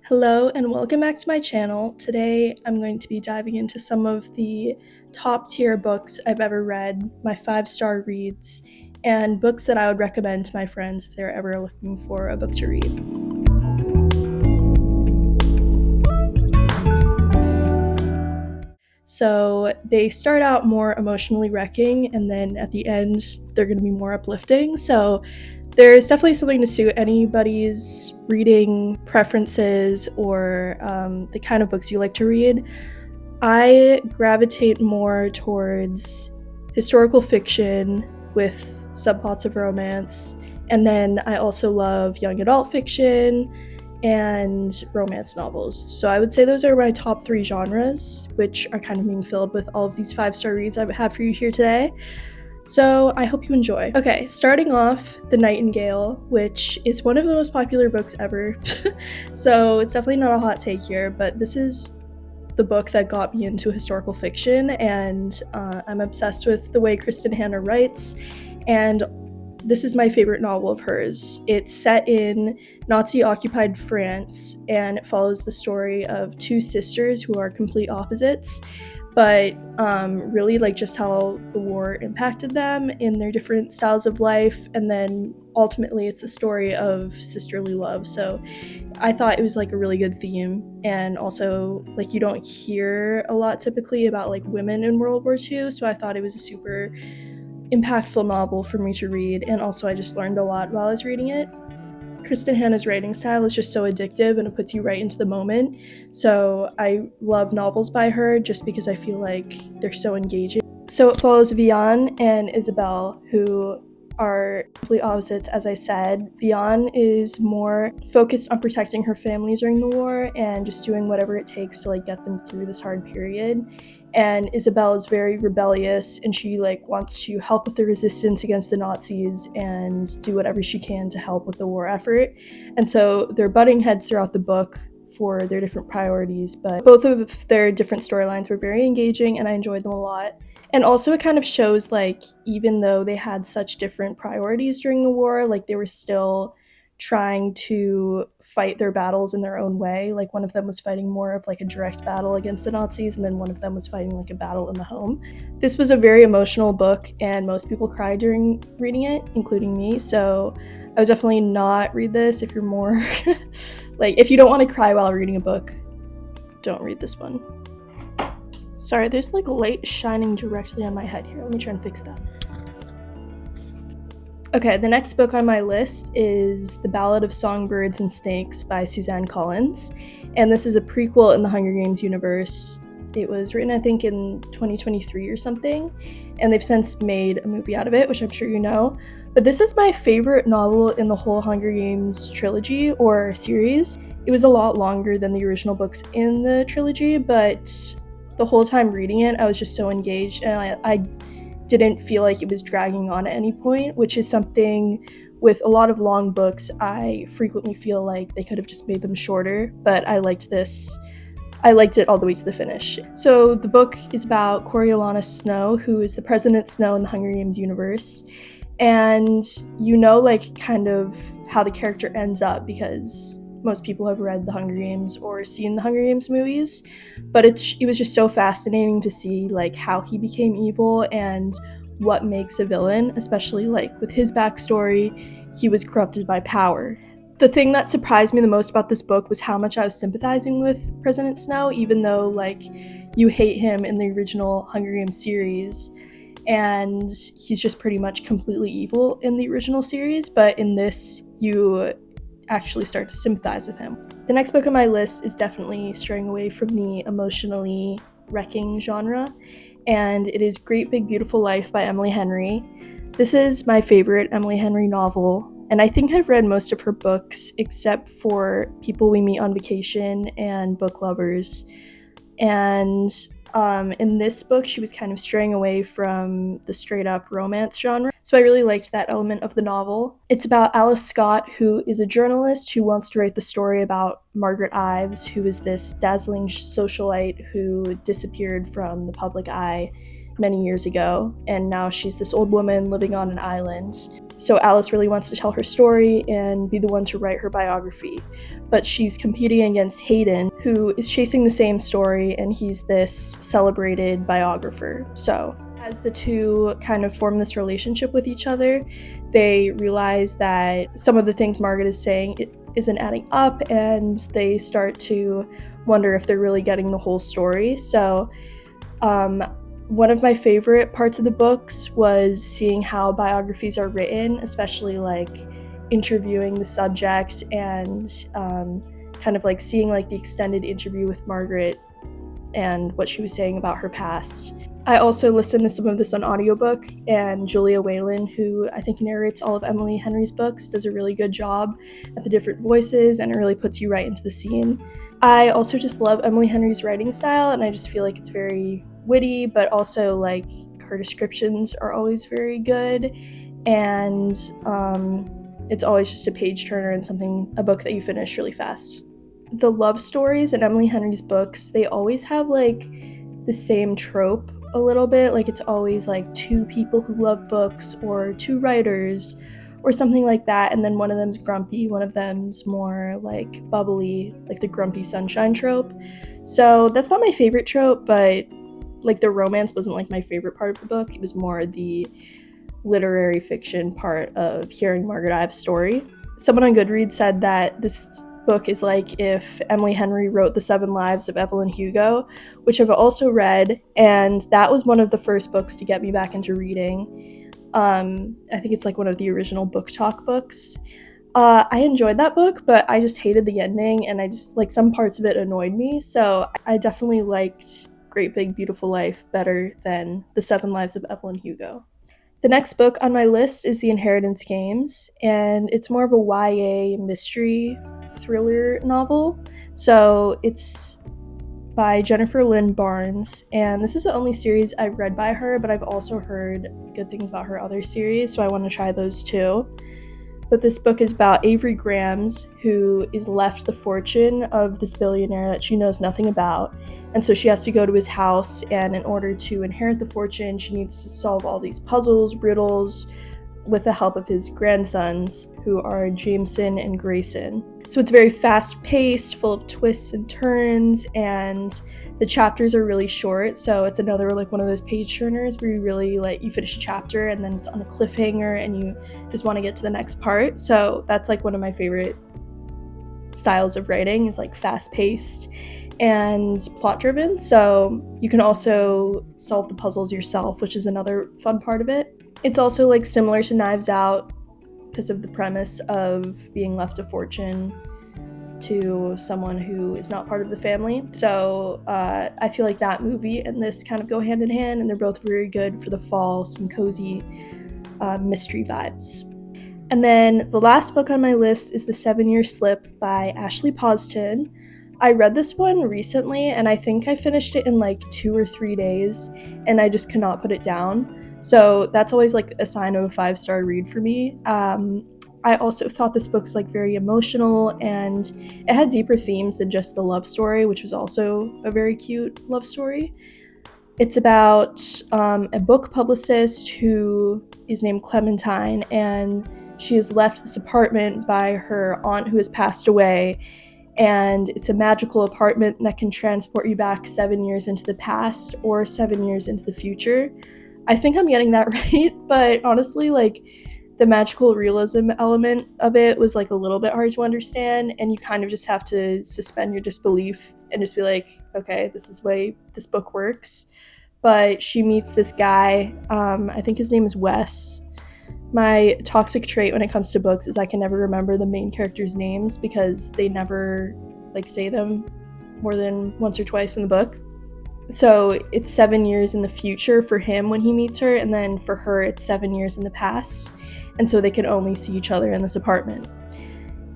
Hello and welcome back to my channel. Today I'm going to be diving into some of the top tier books I've ever read, my 5-star reads, and books that I would recommend to my friends if they're ever looking for a book to read. So they start out more emotionally wrecking, and then at the end they're going to be more uplifting. So there's definitely something to suit anybody's reading preferences or the kind of books you like to read. I gravitate more towards historical fiction with subplots of romance, and then I also love young adult fiction and romance novels. So I would say those are my top 3 genres, which are kind of being filled with all of these 5-star reads I have for you here today. So I hope you enjoy. Okay, starting off, The Nightingale, which is one of the most popular books ever. So it's definitely not a hot take here, but this is the book that got me into historical fiction, and I'm obsessed with the way Kristin writes, and this is my favorite novel of hers. It's set in Nazi-occupied France, and it follows the story of 2 sisters who are complete opposites, but really like just how the war impacted them in their different styles of life, and then ultimately it's the story of sisterly love. So I thought it was like a really good theme, and also like you don't hear a lot typically about like women in World War II, so I thought it was a super impactful novel for me to read, and also I just learned a lot while I was reading it. Kristin writing style is just so addictive and it puts you right into the moment. So I love novels by her just because I feel like they're so engaging. So it follows Vian and Isabel, who are complete opposites, as I said. Vian is more focused on protecting her family during the war and just doing whatever it takes to like get them through this hard period. And Isabel is very rebellious, and she like wants to help with the resistance against the Nazis and do whatever she can to help with the war effort. And so they're butting heads throughout the book for their different priorities, but both of their different storylines were very engaging and I enjoyed them a lot. And also it kind of shows like even though they had such different priorities during the war, like they were still trying to fight their battles in their own way. Like one of them was fighting more of like a direct battle against the Nazis, and then one of them was fighting like a battle in the home. This was a very emotional book, and most people cried during reading it, including me. So I would definitely not read this if you're more like if you don't want to cry while reading a book, don't read this one. Sorry, there's like light shining directly on my head here. Let me try and fix that. Okay, the next book on my list is The Ballad of Songbirds and Snakes by Suzanne Collins, and this is a prequel in the Hunger Games universe. It was written, I think, in 2023 or something, and they've since made a movie out of it, which I'm sure you know. But this is my favorite novel in the whole Hunger Games trilogy or series. It was a lot longer than the original books in the trilogy, but the whole time reading it, I was just so engaged, and I didn't feel like it was dragging on at any point, which is something with a lot of long books. I frequently feel like they could have just made them shorter, but I liked this. I liked it all the way to the finish. So the book is about Coriolanus Snow, who is the President Snow in the Hunger Games universe. And you know, like kind of how the character ends up because most people have read the Hunger Games or seen the Hunger Games movies, but it was just so fascinating to see like how he became evil and what makes a villain, especially like with his backstory. He was corrupted by power. The thing that surprised me the most about this book was how much I was sympathizing with President Snow, even though like you hate him in the original Hunger Games series and he's just pretty much completely evil in the original series, but in this you actually start to sympathize with him. The next book on my list is definitely straying away from the emotionally wrecking genre, and it is Great Big Beautiful Life by Emily Henry. This is my favorite Emily Henry novel, and I think I've read most of her books except for People We Meet on Vacation and Book Lovers. And in this book, she was kind of straying away from the straight-up romance genre, so I really liked that element of the novel. It's about Alice Scott, who is a journalist who wants to write the story about Margaret Ives, who is this dazzling socialite who disappeared from the public eye many years ago, and now she's this old woman living on an island. So Alice really wants to tell her story and be the one to write her biography. But she's competing against Hayden, who is chasing the same story, and he's this celebrated biographer. So as the two kind of form this relationship with each other, they realize that some of the things Margaret is saying isn't adding up, and they start to wonder if they're really getting the whole story. So one of my favorite parts of the books was seeing how biographies are written, especially like interviewing the subject and kind of like seeing like the extended interview with Margaret and what she was saying about her past. I also listened to some of this on audiobook, and Julia Whalen, who I think narrates all of Emily Henry's books, does a really good job at the different voices, and it really puts you right into the scene. I also just love Emily Henry's writing style, and I just feel like it's very witty, but also like her descriptions are always very good, and it's always just a page turner and a book that you finish really fast. The love stories in Emily Henry's books, they always have like the same trope a little bit. Like it's always like two people who love books or two writers or something like that, and then one of them's grumpy, one of them's more like bubbly, like the grumpy sunshine trope. So that's not my favorite trope, but like the romance wasn't like my favorite part of the book. It was more the literary fiction part of hearing Margaret Ives' story. Someone on Goodreads said that this book is like if Emily Henry wrote The 7 Lives of Evelyn Hugo, which I've also read, and that was one of the first books to get me back into reading. I think it's like one of the original book talk books. I enjoyed that book, but I just hated the ending, and I just like some parts of it annoyed me, so I definitely liked Great Big Beautiful Life better than The 7 Lives of Evelyn Hugo. The next book on my list is The Inheritance Games, and it's more of a YA mystery thriller novel. So it's by Jennifer Lynn Barnes, and this is the only series I've read by her, but I've also heard good things about her other series, so I want to try those too. But this book is about Avery Grams, who is left the fortune of this billionaire that she knows nothing about. And so she has to go to his house, and in order to inherit the fortune, she needs to solve all these puzzles, riddles, with the help of his grandsons, who are Jameson and Grayson. So it's very fast-paced, full of twists and turns, and the chapters are really short, so it's another like one of those page turners where you really like you finish a chapter and then it's on a cliffhanger and you just want to get to the next part. So that's like one of my favorite styles of writing, is like fast-paced and plot-driven. So you can also solve the puzzles yourself, which is another fun part of it. It's also like similar to Knives Out because of the premise of being left a fortune to someone who is not part of the family. So I feel like that movie and this kind of go hand in hand, and they're both very good for the fall, some cozy mystery vibes. And then the last book on my list is The 7-Year Slip by Ashley Poston. I read this one recently, and I think I finished it in like 2 or 3 days, and I just could not put it down. So that's always like a sign of a 5-star read for me. I also thought this book was like very emotional, and it had deeper themes than just the love story, which was also a very cute love story. It's about a book publicist who is named Clementine, and she is left this apartment by her aunt who has passed away, and it's a magical apartment that can transport you back 7 years into the past or 7 years into the future. I think I'm getting that right, but honestly, like, the magical realism element of it was like a little bit hard to understand, and you kind of just have to suspend your disbelief and just be like, okay, this is the way this book works. But she meets this guy, I think his name is Wes. My toxic trait when it comes to books is I can never remember the main characters' names because they never like say them more than once or twice in the book. So it's 7 years in the future for him when he meets her, and then for her it's 7 years in the past. And so they can only see each other in this apartment.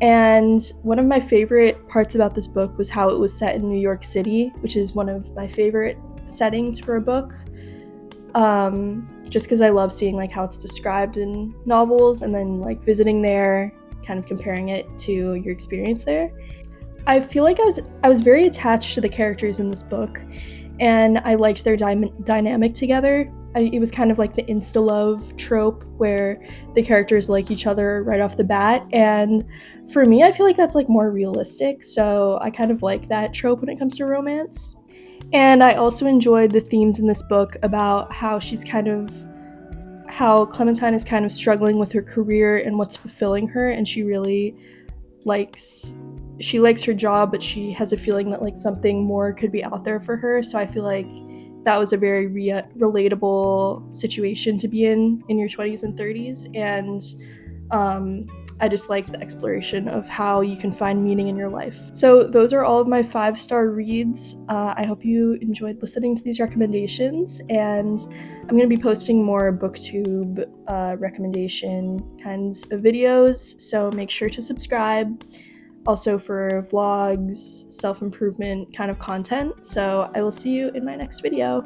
And one of my favorite parts about this book was how it was set in New York City, which is one of my favorite settings for a book. Just because I love seeing like how it's described in novels, and then like visiting there, kind of comparing it to your experience there. I feel like I was very attached to the characters in this book, and I liked their dynamic together. it was kind of like the insta-love trope where the characters like each other right off the bat. And for me, I feel like that's like more realistic. So I kind of like that trope when it comes to romance. And I also enjoyed the themes in this book about how Clementine is kind of struggling with her career and what's fulfilling her, and she really likes her job, but she has a feeling that like something more could be out there for her. So I feel like that was a very relatable situation to be in your 20s and 30s. And I just liked the exploration of how you can find meaning in your life. So those are all of my 5-star reads. I hope you enjoyed listening to these recommendations, and I'm going to be posting more booktube recommendation kinds of videos, so make sure to subscribe. Also for vlogs, self-improvement kind of content. So I will see you in my next video.